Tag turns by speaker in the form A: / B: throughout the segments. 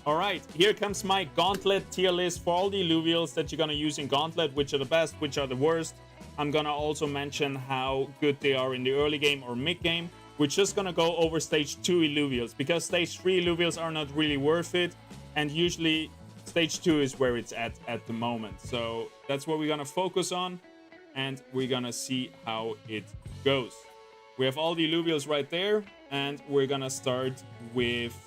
A: Alright, here comes my Gauntlet tier list for all the Illuvials that you're gonna use in Gauntlet, which are the best, which are the worst. I'm gonna also mention how good they are in the early game or mid game. We're just gonna go over stage 2 Illuvials, because stage 3 Illuvials are not really worth it, and usually stage 2 is where it's at the moment. So that's what we're gonna focus on, and we're gonna see how it goes. We have all the Illuvials right there, and we're gonna start with,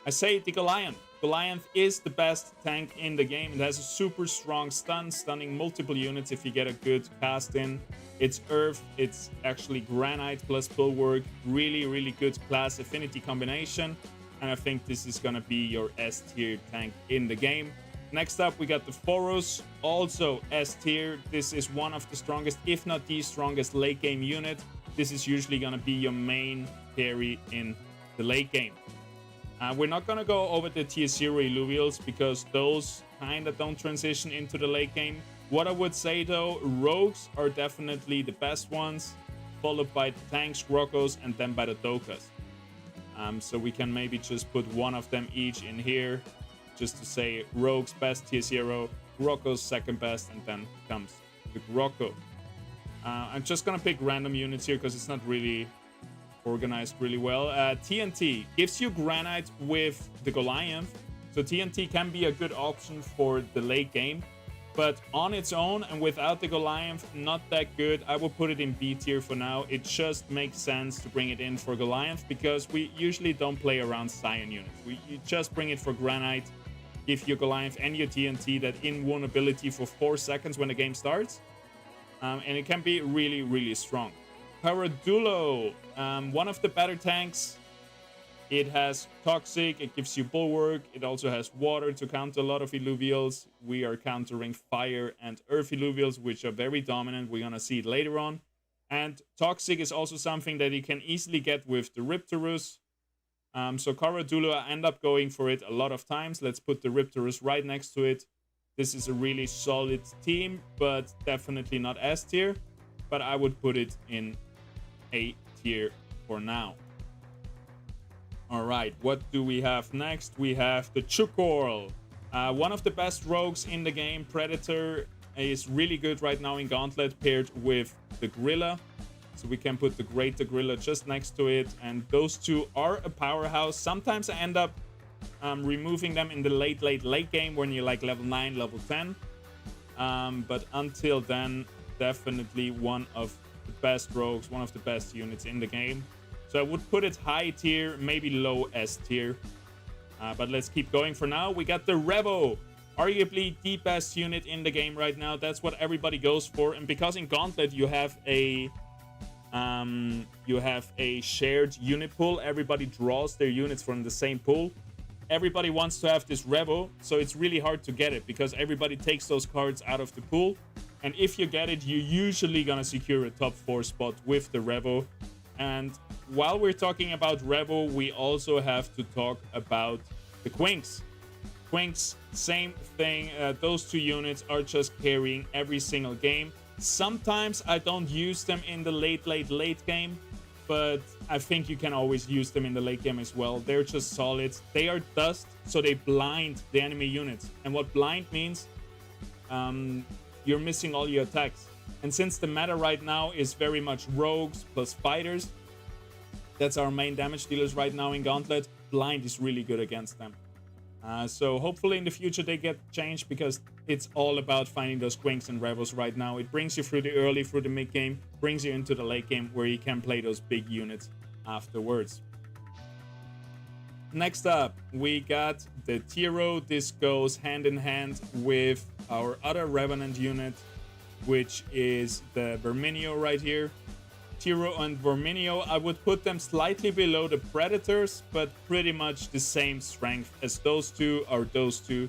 A: I say, the Goliath. Goliath is the best tank in the game. It has a super strong stun, stunning multiple units if you get a good cast in. It's Earth, it's actually Granite plus Bulwark. Really, really good class affinity combination. And I think this is gonna be your S tier tank in the game. Next up, we got the Foros, also S tier. This is one of the strongest, if not the strongest late game unit. This is usually gonna be your main carry in the late game. We're not going to go over the tier 0 Illuvials because those kind of don't transition into the late game. What I would say though, Rogues are definitely the best ones, followed by the Tanks, Grokkos, and then by the Dokas. So we can maybe just put one of them each in here, just to say Rogues best tier 0, Grokkos second best, and then comes the Grokko. I'm just going to pick random units here because it's not really organized really well. TNT gives you Granite with the Goliath, so TNT can be a good option for the late game, but on its own and without the Goliath, not that good. I will put it in B tier for now. It just makes sense to bring it in for Goliath because we usually don't play around Scion units. You just bring it for Granite, give your Goliath and your TNT that invulnerability for 4 seconds when the game starts, and it can be really, really strong. Paradulo, one of the better tanks. It has Toxic, it gives you Bulwark, it also has Water to counter a lot of Illuvials. We are countering Fire and Earth Illuvials, which are very dominant. We're gonna see it later on. And Toxic is also something that you can easily get with the Riptorus. So Paradulo, I end up going for it a lot of times. Let's put the Riptorus right next to it. This is a really solid team, but definitely not S tier. But I would put it in A tier for now. All right, what do we have next? We have the Chukorl, one of the best rogues in the game. Predator is really good right now in Gauntlet paired with the Gorilla. So we can put the Greater Gorilla just next to it. And those two are a powerhouse. Sometimes I end up removing them in the late game when you're like level 9, level 10. But until then, definitely one of the best rogues, one of the best units in the game. So I would put it high tier, maybe low S tier. But let's keep going for now. We got the Revo, arguably the best unit in the game right now. That's what everybody goes for. And because in Gauntlet you have a shared unit pool, everybody draws their units from the same pool. Everybody wants to have this Revo, so it's really hard to get it because everybody takes those cards out of the pool. And if you get it, you're usually gonna secure a top 4 spot with the Revo. And while we're talking about Revo, we also have to talk about the Quinks. Quinks, same thing. Those two units are just carrying every single game. Sometimes I don't use them in the late game, but I think you can always use them in the late game as well. They're just solid. They are dust, so they blind the enemy units. And what blind means, you're missing all your attacks. And since the meta right now is very much rogues plus fighters, that's our main damage dealers right now in Gauntlet, blind is really good against them. So hopefully in the future they get changed because it's all about finding those Quinks and Revos right now. It brings you through the early, through the mid game, brings you into the late game where you can play those big units afterwards. Next up, we got the Tiro. This goes hand in hand with our other Revenant unit, which is the Verminio right here. Tiro and Verminio, I would put them slightly below the Predators, but pretty much the same strength as those two are those two.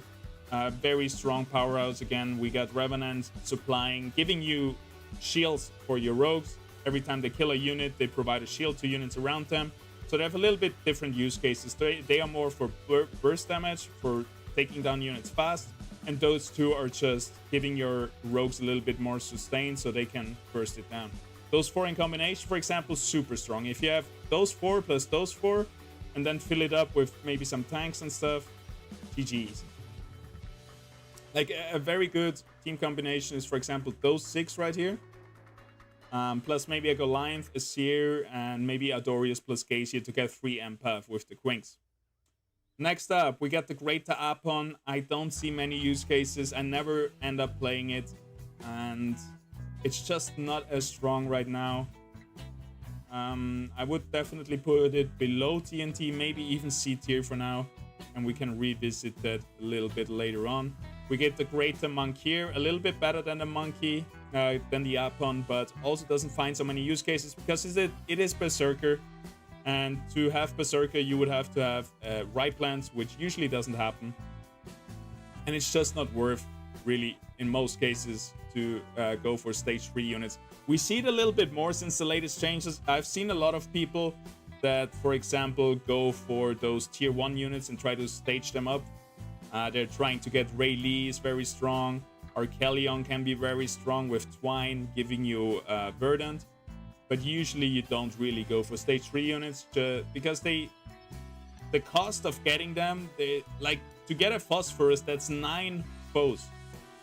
A: Very strong powerhouse. Again, we got Revenant supplying, giving you shields for your rogues. Every time they kill a unit, they provide a shield to units around them. So they have a little bit different use cases. They are more for burst damage, for taking down units fast. And those two are just giving your rogues a little bit more sustain so they can burst it down. Those 4 in combination, for example, super strong. If you have those 4 plus those 4 and then fill it up with maybe some tanks and stuff, GG's. Like a very good team combination is, for example, those 6 right here. Plus maybe a Goliath, a Seer, and maybe a Dorius plus Gacia to get 3 Empath with the Quinks. Next up, we got the Great Ta'apon. I don't see many use cases. I never end up playing it. And it's just not as strong right now. I would definitely put it below TNT, maybe even C tier for now. And we can revisit that a little bit later on. We get the Greater Monk here, a little bit better than the Monkey, than the Apon, but also doesn't find so many use cases because it is Berserker. And to have Berserker, you would have to have right plans, which usually doesn't happen. And it's just not worth, really, in most cases, to go for stage 3 units. We see it a little bit more since the latest changes. I've seen a lot of people that, for example, go for those tier 1 units and try to stage them up. They're trying to get Ray Lee is very strong. Archelion can be very strong with Twine, giving you Verdant. But usually you don't really go for stage 3 units because the cost of getting them, like to get a Phosphorus, that's 9 foes.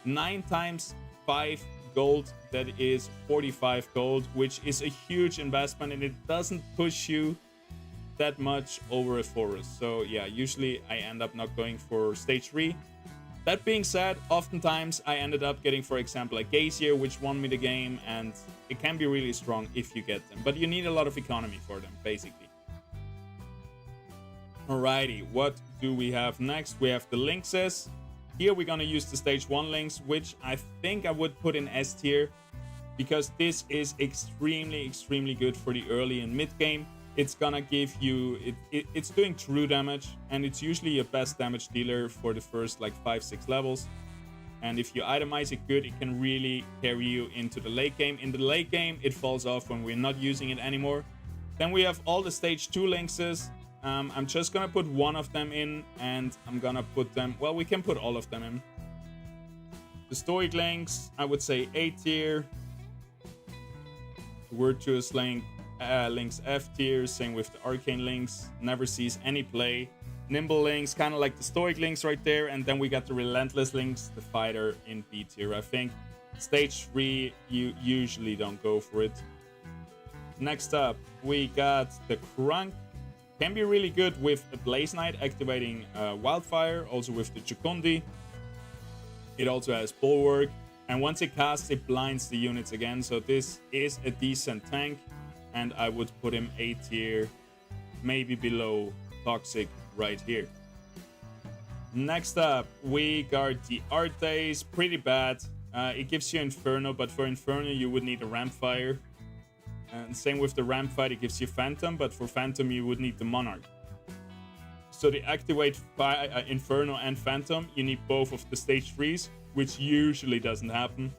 A: 9 times 5 gold, that is 45 gold, which is a huge investment, and it doesn't push you that much over a forest. So yeah, usually I end up not going for stage 3. That being said, oftentimes I ended up getting, for example, a Gazier, which won me the game, and it can be really strong if you get them, but you need a lot of economy for them, basically. Alrighty, what do we have next? We have the Lynxes. Here we're gonna use the stage 1 Lynx, which I think I would put in S tier, because this is extremely good for the early and mid game. It's gonna give you, it's doing true damage, and it's usually your best damage dealer for the first like 5-6 levels. And if you itemize it good, it can really carry you into the late game. In the late game, it falls off when we're not using it anymore. Then we have all the stage 2 Lynxes. I'm just gonna put one of them in, and I'm gonna put them, well, we can put all of them in. The Stoic Lynx, I would say A tier. Virtuous Lynx, Lynx F tier, same with the Arcane Lynx, never sees any play. Nimble Lynx, kind of like the Stoic Lynx right there, and then we got the Relentless Lynx, the Fighter, in B tier. I think stage 3, you usually don't go for it. Next up, we got the Krunk. Can be really good with a Blaze Knight activating Wildfire, also with the Jukundi. It also has Bulwark, and once it casts, it blinds the units again, so this is a decent tank. And I would put him A tier, maybe below Toxic right here. Next up, we got the Artes. Pretty bad. It gives you Inferno, but for Inferno you would need a Rampfire. And same with the Rampfire, it gives you Phantom, but for Phantom you would need the Monarch. So to activate Inferno and Phantom, you need both of the stage 3s, which usually doesn't happen.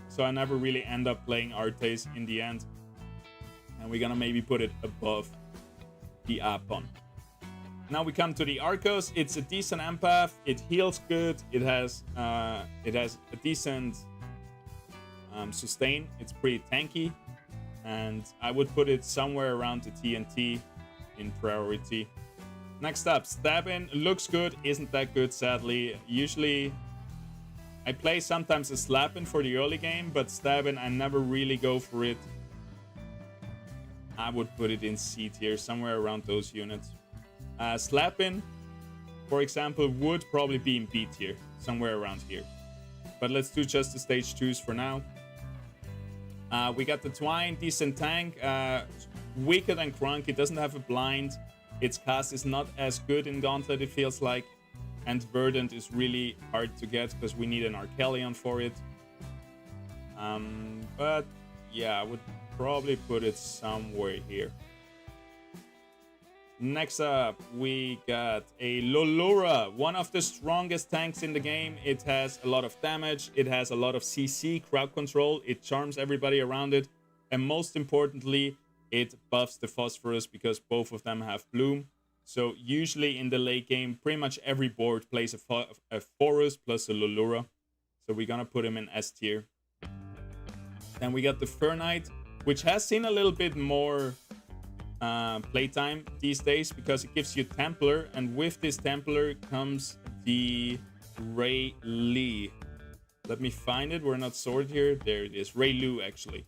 A: So I never really end up playing Artes in the end. And we're gonna maybe put it above the Apon. Now we come to the Arcos. It's a decent empath. It heals good. It has a decent sustain. It's pretty tanky, and I would put it somewhere around the TNT in priority. Next up, Stabin. Looks good. Isn't that good, sadly. Usually I play sometimes a Slappin for the early game, but Stabin I never really go for it. I would put it in C tier, somewhere around those units. Slappin, for example, would probably be in B tier, somewhere around here. But let's do just the stage 2s for now. We got the Twine, decent tank. Weaker than Krunk, it doesn't have a blind. Its cast is not as good in Gauntlet, it feels like. And Verdant is really hard to get because we need an Archelion for it. But yeah, I would probably put it somewhere here. Next up, we got a Lolura, one of the strongest tanks in the game. It has a lot of damage, it has a lot of CC, crowd control, it charms everybody around it, and most importantly, it buffs the Phosphorus because both of them have Bloom. So usually in the late game, pretty much every board plays a Forest plus a Lolura. So we're gonna put him in S tier. Then we got the Fur Knight, which has seen a little bit more playtime these days because it gives you Templar, and with this Templar comes the Rayleigh. Let me find it. We're not sorted here. There it is. Rayleigh, actually.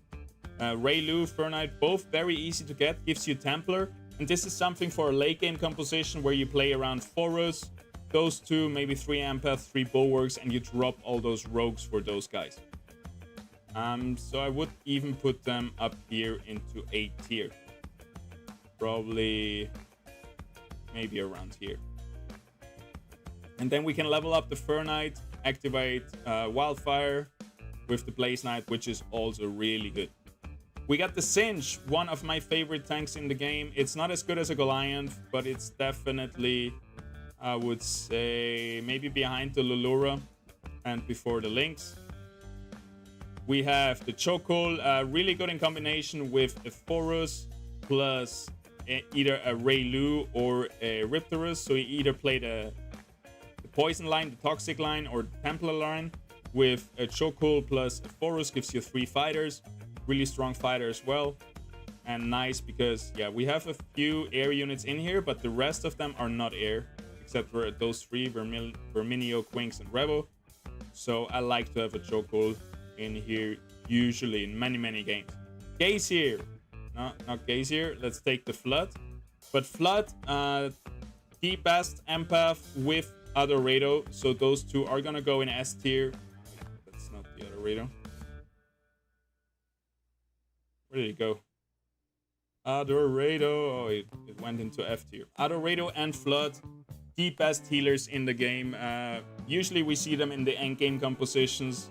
A: Rayleigh, Fur Knight, both very easy to get. Gives you Templar. And this is something for a late game composition where you play around Forus, those two, maybe 3 Empaths, 3 Bulwarks, and you drop all those rogues for those guys. So I would even put them up here into A tier. Probably maybe around here. And then we can level up the Fur Knight, activate Wildfire with the Blaze Knight, which is also really good. We got the Singe, one of my favorite tanks in the game. It's not as good as a Goliath, but it's definitely, I would say, maybe behind the Lulura and before the Lynx. We have the Chokehold, really good in combination with a Forus plus either a Rayleigh or a Riptorus. So you either play the Poison line, the Toxic line, or the Templar line with a Chokehold plus a Forus gives you 3 fighters. Really strong fighter as well. And nice because, yeah, we have a few air units in here, but the rest of them are not air, except for those 3, Verminio, Quinks, and Revo. So I like to have a Chokehold in here, usually in many games. Gaze here. No, not Gaze here. Let's take the Flood. But Flood, the best Empath with Adorado. So those two are gonna go in S tier. That's not the Adorado. Where did it go? Adorado. Oh, it went into F tier. Adorado and Flood, the best healers in the game. Usually we see them in the end game compositions.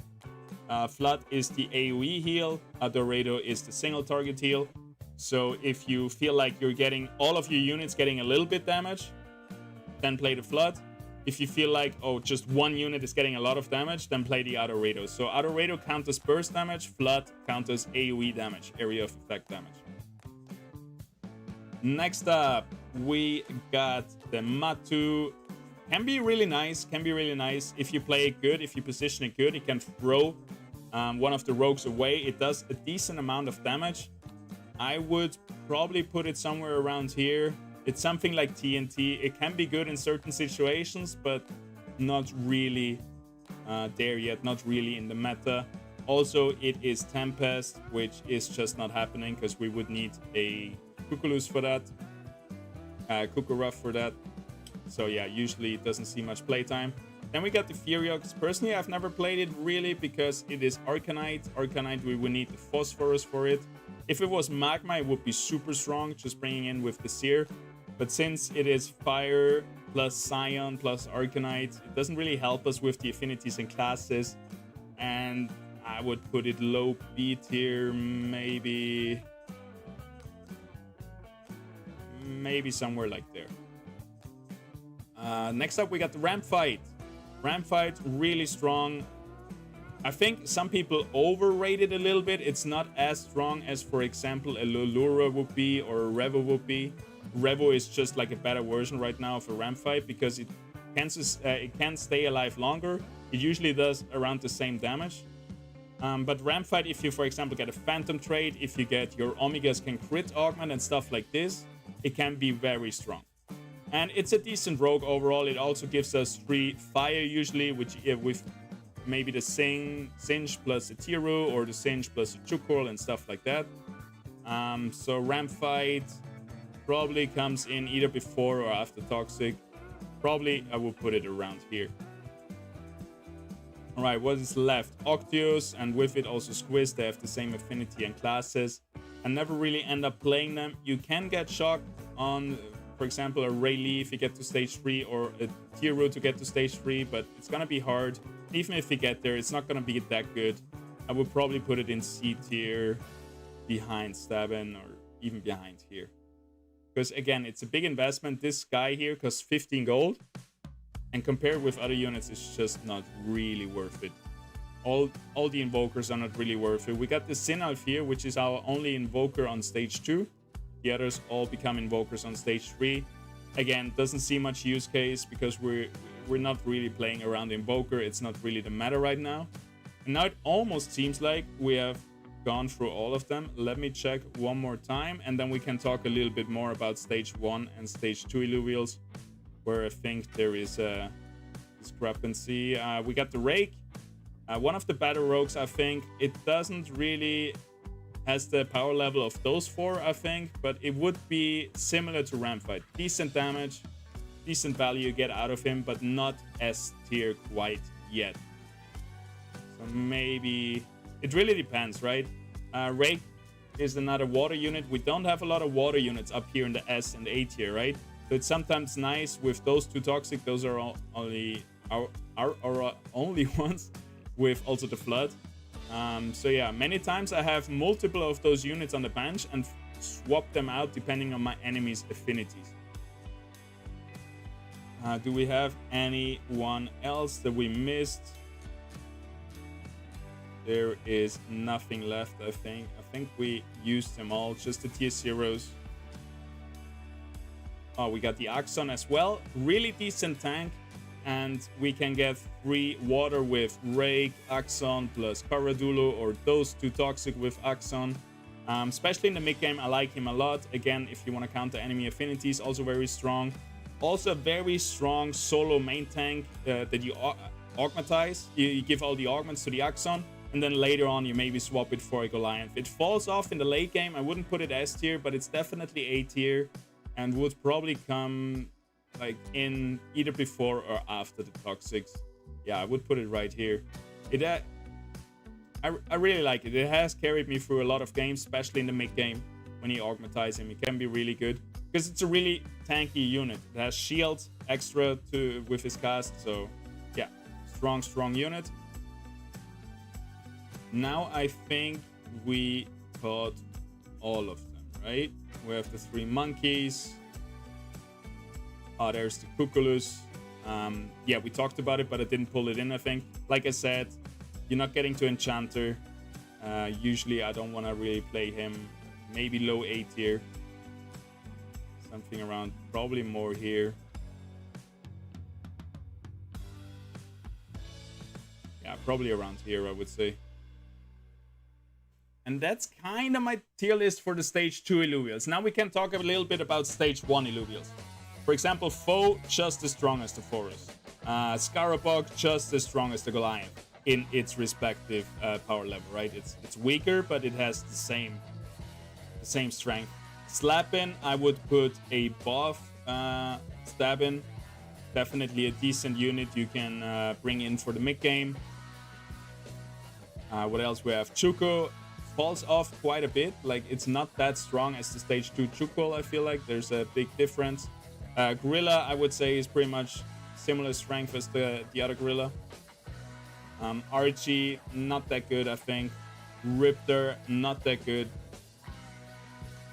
A: Flood is the AoE heal. Adorado is the single target heal. So if you feel like you're getting all of your units getting a little bit damage, then play the Flood. If you feel like, oh, just one unit is getting a lot of damage, then play the Adorado. So Adorado counters burst damage, Flood counters AoE damage, area of effect damage. Next up, we got the Matu. Can be really nice, if you play it good, if you position it good. It can throw one of the rogues away. It does a decent amount of damage. I would probably put it somewhere around here. It's something like TNT. It can be good in certain situations, but not really there yet, not really in the meta. Also, it is Tempest, which is just not happening because we would need a Cuculus for that, Kukuruff for that. So yeah, usually it doesn't see much playtime. Then we got the Furiox. Personally, I've never played it really because it is Arcanite. Arcanite, we would need the Phosphorus for it. If it was Magma, it would be super strong, just bringing in with the Seer. But since it is Fire plus Scion plus Arcanite, it doesn't really help us with the affinities and classes. And I would put it low B tier, maybe somewhere like there. Next up, we got the Ramp Fight. Ramp Fight, really strong. I think some people overrate it a little bit. It's not as strong as, for example, a Lulura would be or a Revo would be. Revo is just like a better version right now of a Ramp Fight because it can stay alive longer. It usually does around the same damage. But Ramp Fight, if you, for example, get a Phantom trait, if you get your Omegas can crit augment and stuff like this, it can be very strong. And it's a decent rogue overall. It also gives us 3 fire usually, which with maybe the Singe plus a Tiru or the Singe plus a Chokehold and stuff like that. So Ramp Fight probably comes in either before or after Toxic. Probably I will put it around here. All right, what is left? Octios, and with it also Squiz. They have the same affinity and classes. I never really end up playing them. You can get shocked on, for example, a Rayleigh if you get to stage 3 or a Tiru to get to stage 3, but it's gonna be hard. Even if you get there, it's not gonna be that good. I would probably put it in C tier behind Stabin or even behind here. Because again, it's a big investment. This guy here costs 15 gold. And compared with other units, it's just not really worth it. All the invokers are not really worth it. We got the Sinalf here, which is our only invoker on stage 2. The others all become invokers on stage 3. Again, doesn't see much use case because we're not really playing around invoker. It's not really the meta right now. And now it almost seems like we have gone through all of them. Let me check one more time, and then we can talk a little bit more about stage 1 and stage 2 Illuvials, where I think there is discrepancy. We got the Rake, one of the better rogues, I think. It doesn't really has the power level of those four, I think, but it would be similar to Ramfight. Decent damage, decent value you get out of him, but not S tier quite yet. So maybe it really depends, right? Rake is another water unit. We don't have a lot of water units up here in the S and A tier, right? So it's sometimes nice with those two toxic. Those are only our only ones with also the flood. So yeah, many times I have multiple of those units on the bench and swap them out depending on my enemy's affinities. Do we have anyone else that we missed? There is nothing left, I think. I think we used them all, just the tier 0s. Oh, we got the Axon as well. Really decent tank. And we can get free water with Rake, Axon, plus Karadulo, or those two toxic with Axon. Especially in the mid game, I like him a lot. Again, if you want to counter enemy affinities, also very strong. Also a very strong solo main tank that you augmentize. You give all the augments to the Axon. And then later on, you maybe swap it for a Goliath. It falls off in the late game. I wouldn't put it S tier, but it's definitely A tier. And would probably come like in either before or after the toxics. Yeah, I would put it right here. I really like it. It has carried me through a lot of games, especially in the mid game. When you augmentize him, it can be really good because it's a really tanky unit. It has shield extra with his cast. So yeah, strong unit. Now I think we caught all of them, right? We have the 3 monkeys. Oh, there's the Cuculus. Yeah, we talked about it, but I didn't pull it in, I think. Like I said, you're not getting to Enchanter. Usually I don't want to really play him. Maybe low A tier. Something around, probably more here. Yeah, probably around here, I would say. And that's kind of my tier list for the stage 2 Illuvials. Now we can talk a little bit about stage 1 Illuvials. For example, Foe, just as strong as the Forest. Scarabog, just as strong as the Goliath in its respective power level, right? It's weaker, but it has the same strength. Slappin, I would put a buff. Stabbin, definitely a decent unit you can bring in for the mid game. What else we have? Chuko falls off quite a bit. Like, it's not that strong as the stage 2 Chuko, I feel like. There's a big difference. Gorilla, I would say, is pretty much similar strength as the other Gorilla. Archie, not that good, I think. Riptor, not that good.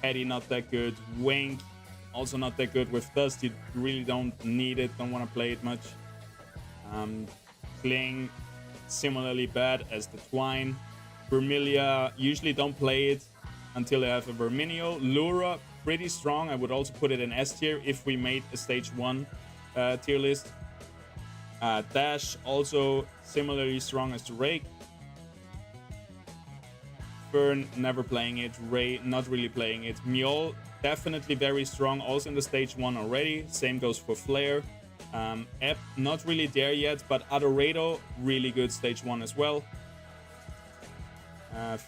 A: Eddie, not that good. Wink, also not that good. With Dust, you really don't need it, don't want to play it much. Kling, similarly bad as the Twine. Vermilia, usually don't play it until I have a Verminio. Lura, pretty strong. I would also put it in S tier if we made a stage 1 tier list. Dash, also similarly strong as the Rake. Fern, never playing it. Ray, not really playing it. Mjol, definitely very strong, also in the stage 1 already. Same goes for Flare. Ep, not really there yet, but Adorado, really good stage 1 as well.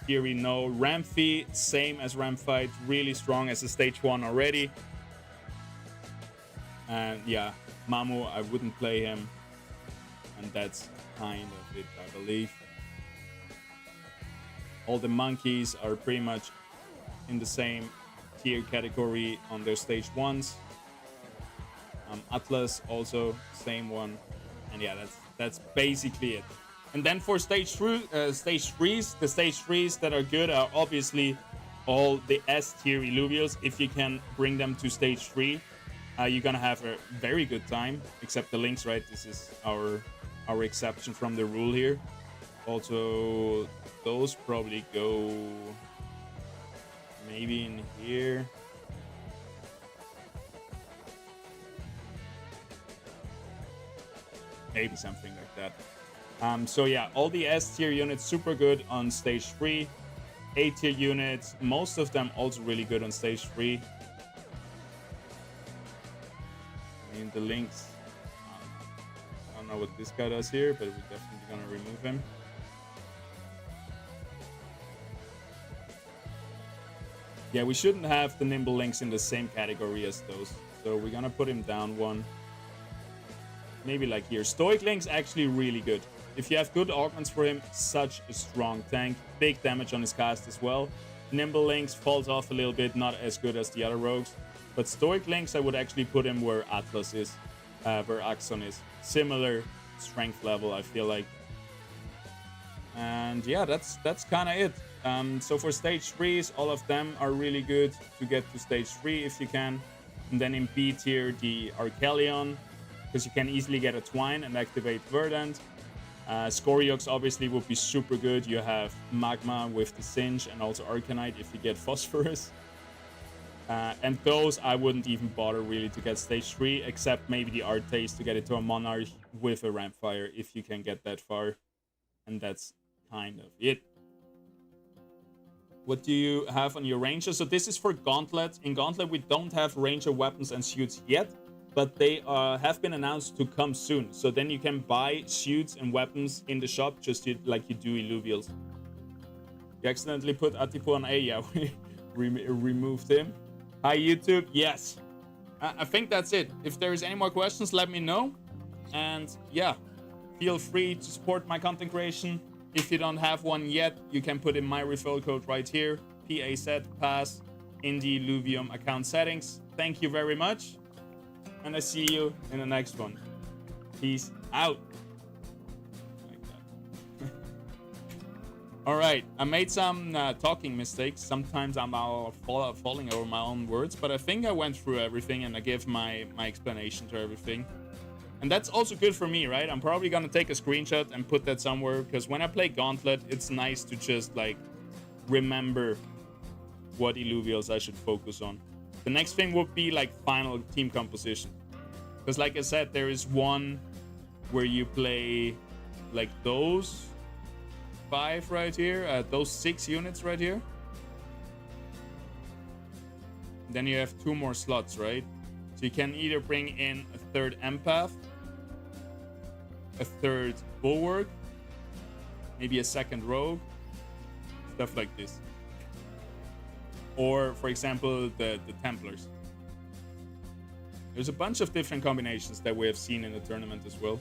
A: Fury, no. Ramphi, same as Ramfight, really strong as a stage 1 already. And yeah, Mamu, I wouldn't play him. And that's kind of it, I believe. All the monkeys are pretty much in the same tier category on their stage 1s. Atlas, also same one. And yeah, that's basically it. And then for stage 3s, the stage 3s that are good are obviously all the S tier Illuvials. If you can bring them to stage 3, you're gonna have a very good time. Except the Lynx, right? This is our exception from the rule here. Also, those probably go maybe in here. Maybe something like that. So yeah, all the S tier units super good on stage 3. A tier units, most of them also really good on stage 3. I mean, the Lynx, I don't know what this guy does here, but we're definitely gonna remove him. Yeah, we shouldn't have the Nimble Links in the same category as those. So we're gonna put him down one. Maybe like here. Stoic Link's actually really good. If you have good augments for him, such a strong tank. Big damage on his cast as well. Nimble Links falls off a little bit, not as good as the other rogues. But Stoic Links, I would actually put him where Atlas is, where Axon is. Similar strength level, I feel like. And yeah, that's kind of it. So for stage 3s, all of them are really good to get to stage 3 if you can. And then in B tier, the Archelion, because you can easily get a Twine and activate Verdant. Scoriox obviously would be super good. You have Magma with the Singe and also Arcanite if you get Phosphorus. And those I wouldn't even bother really to get stage 3, except maybe the Artase to get it to a Monarch with a Rampfire if you can get that far. And that's kind of it. What do you have on your Ranger? So this is for Gauntlet. In Gauntlet, we don't have Ranger weapons and suits yet, but they have been announced to come soon. So then you can buy suits and weapons in the shop just like you do Illuvials. You accidentally put Atipo on A. Yeah, we removed him. Hi, YouTube. Yes. I think that's it. If there's any more questions, let me know. And yeah, feel free to support my content creation. If you don't have one yet, you can put in my referral code right here. PAZ in the Illuvium account settings. Thank you very much. And I see you in the next one. Peace out. Like that. All right, I made some talking mistakes. Sometimes I'm falling over my own words, but I think I went through everything and I gave my explanation to everything. And that's also good for me, right? I'm probably gonna take a screenshot and put that somewhere, because when I play Gauntlet, it's nice to just like remember what Illuvials I should focus on. The next thing would be like final team composition. Because like I said, there is one where you play like those 5 right here, those 6 units right here. Then you have 2 more slots, right? So you can either bring in a 3rd Empath, a 3rd Bulwark, maybe a 2nd Rogue, stuff like this. Or, for example, the Templars. There's a bunch of different combinations that we have seen in the tournament as well.